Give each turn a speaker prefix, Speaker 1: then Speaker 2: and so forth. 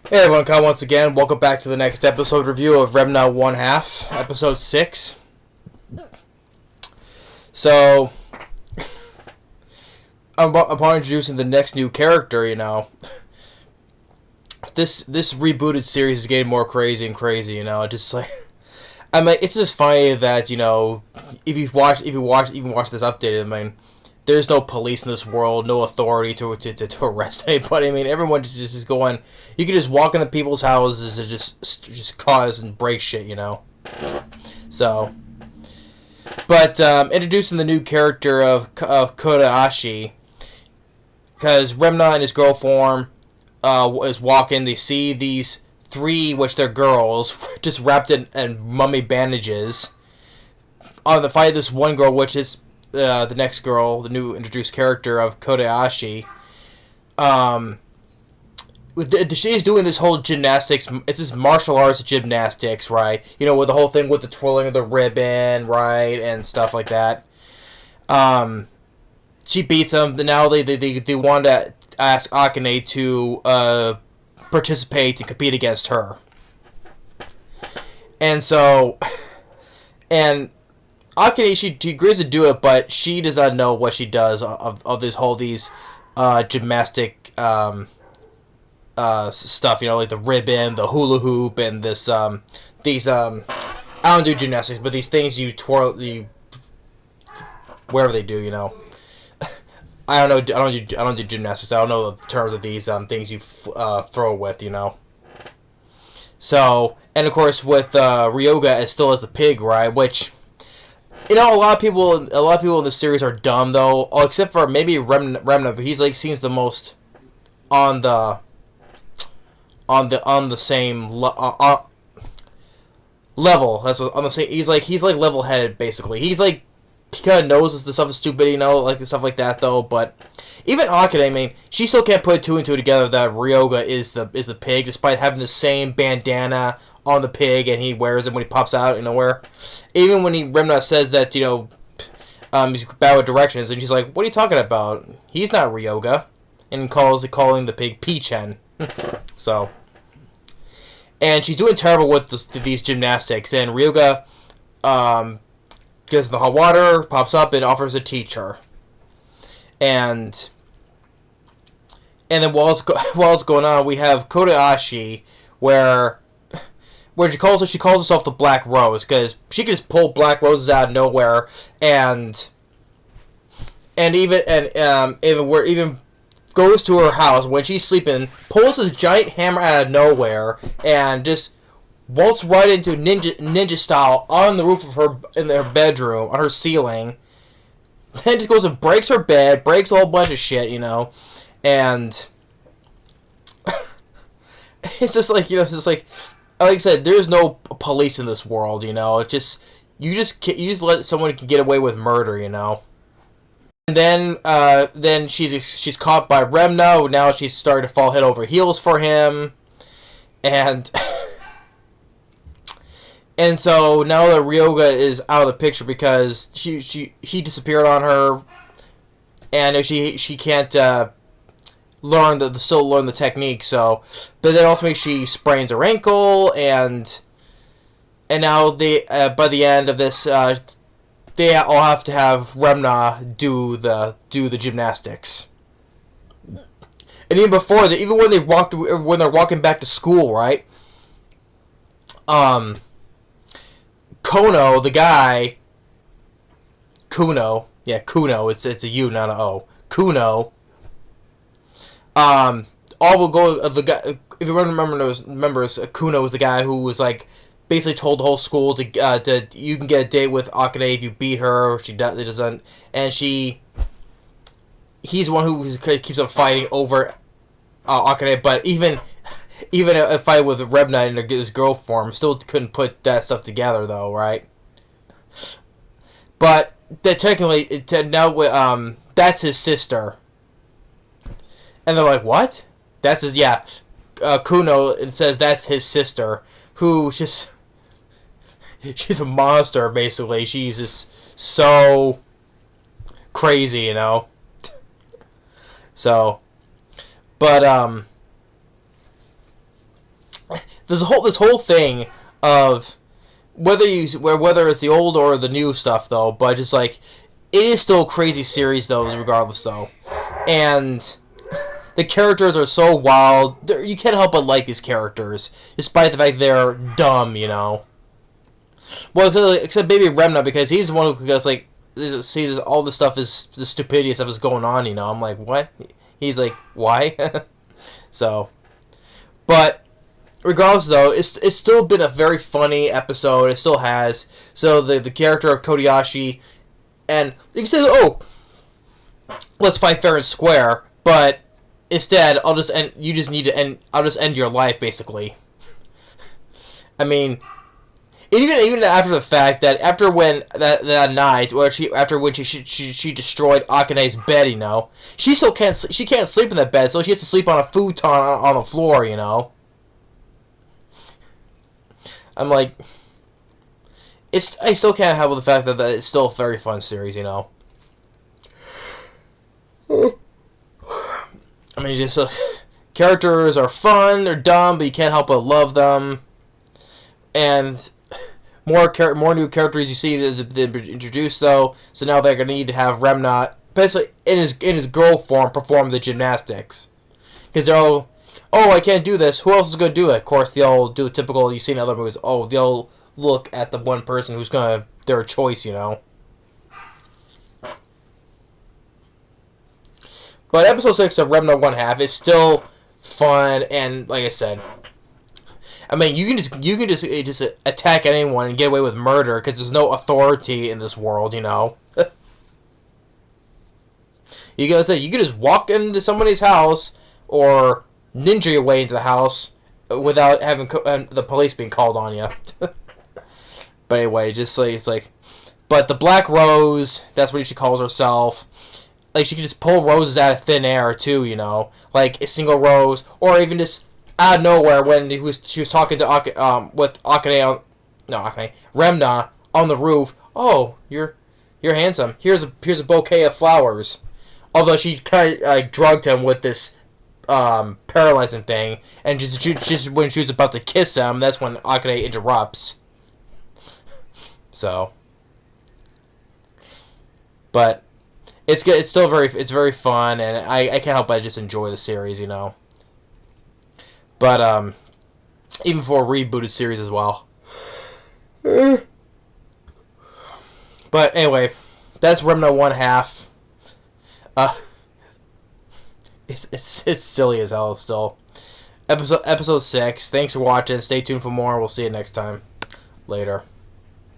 Speaker 1: Hey everyone, Kyle once again. Welcome back to the next episode review of Remna 1 half, episode 6. So, upon introducing the next new character, this rebooted series is getting more crazy and crazy, just like, I mean, it's just funny that, if you've watched, even watched this updated, I mean, there's no police in this world, no authority to arrest anybody. I mean, everyone just is going. You can just walk into people's houses and just cause and break shit. So, but introducing the new character of Kodachi, because Remna in his girl form is walking. They see these three, which they're girls, just wrapped in mummy bandages. On the fight, this one girl, which is the next girl, the new introduced character of Kodachi, she's doing this whole gymnastics. It's this martial arts gymnastics, right? With the whole thing with the twirling of the ribbon, right, and stuff like that. She beats him. Now they want to ask Akane to participate and compete against her. And so, and Akane, she agrees to do it, but she does not know what she does of these gymnastic stuff. Like the ribbon, the hula hoop, and these I don't do gymnastics, but these things you twirl, wherever they do. I don't know. I don't do gymnastics. I don't know the terms of these things you throw with. So, and of course with Ryoga, it still has the pig, right? Which, a lot of people in this series are dumb though, except for maybe Remna, but he's like seems the most on the same level. That's on the same. He's like level headed basically. He kind of knows the stuff is stupid, like the stuff like that though. But even Akane, I mean, she still can't put two and two together that Ryoga is the pig, despite having the same bandana on the pig, and he wears it when he pops out of nowhere. Even when Remna says that he's bad with directions, and she's like, "What are you talking about? He's not Ryoga," and calling the pig Peachen. So, and she's doing terrible with these gymnastics, and Ryoga gets in the hot water, pops up, and offers to teach her. And then while it's going on, we have Kodachi, where she calls herself the Black Rose, because she can just pull black roses out of nowhere, and even goes to her house when she's sleeping, pulls this giant hammer out of nowhere, and just waltz right into ninja style on the roof of her bedroom, on her ceiling. Then just goes and breaks her bed, breaks a whole bunch of shit, and it's just like I said, there's no police in this world, It just you just let someone get away with murder, And then she's caught by Remna. Now she's starting to fall head over heels for him, and and so now that Ryoga is out of the picture because he disappeared on her, and she can't learn the technique. So, but then ultimately she sprains her ankle, and now by the end of this, they all have to have Remna do the gymnastics. And even before that, even when they're walking back to school, right? Kono, the guy, Kuno, it's a U, not a O. Kuno. All will go. The guy, if you remembers, Kuno was the guy who was like basically told the whole school to you can get a date with Akane if you beat her. Or she doesn't, and he's the one who keeps on fighting over Akane. But even a fight with Remna in his girl form still couldn't put that stuff together, though, right? But technically, now that's his sister, and they're like, "What? That's his?" Yeah, Kuno says that's his sister, who just she's a monster. Basically, she's just so crazy, So, but this whole thing of whether it's the old or the new stuff though, but just like it is still a crazy series though, regardless though, and the characters are so wild. You can't help but like these characters, despite the fact they're dumb, you know. Well, except maybe Remna, because he's the one who goes like sees all the stuff is the stupidity stuff is going on. You know, I'm like, what? He's like, why? So, but regardless, though, it's still been a very funny episode. It still has. So the character of Kodachi, and you can say, oh, let's fight fair and square, but instead, I'll just end. You just need to end. I'll just end your life, basically. I mean, even after the fact that after when that night, or after when she destroyed Akane's bed, you know, she still can't sleep in that bed, so she has to sleep on a futon on the floor, you know. I'm like, I still can't help with the fact that it's still a very fun series, you know. I mean, just characters are fun, they're dumb, but you can't help but love them, and more new characters you see that introduced though. So now they're gonna need to have Remna, basically in his girl form, perform the gymnastics, because they're all, oh, I can't do this. Who else is gonna do it? Of course, they'll do the typical you see in other movies. Oh, they'll look at the one person who's gonna their choice, you know. But episode 6 of Remna 1/2 is still fun, and like I said, I mean, you can just attack anyone and get away with murder because there's no authority in this world, you know. You can just walk into somebody's house or ninja your way into the house without having the police being called on you. But anyway, just like it's like, but the Black Rose, that's what she calls herself. Like she can just pull roses out of thin air too, you know, like a single rose, or even just out of nowhere when she was talking to with Remna on the roof. Oh, you're handsome. Here's a bouquet of flowers. Although she kind of drugged him with this paralyzing thing, and just when she was about to kiss him, that's when Akane interrupts. So, but it's good. It's still very fun, and I can't help but just enjoy the series, you know. But even for a rebooted series as well. But anyway, that's Remna 1/2. It's silly as hell still. Episode 6. Thanks for watching. Stay tuned for more. We'll see you next time. Later.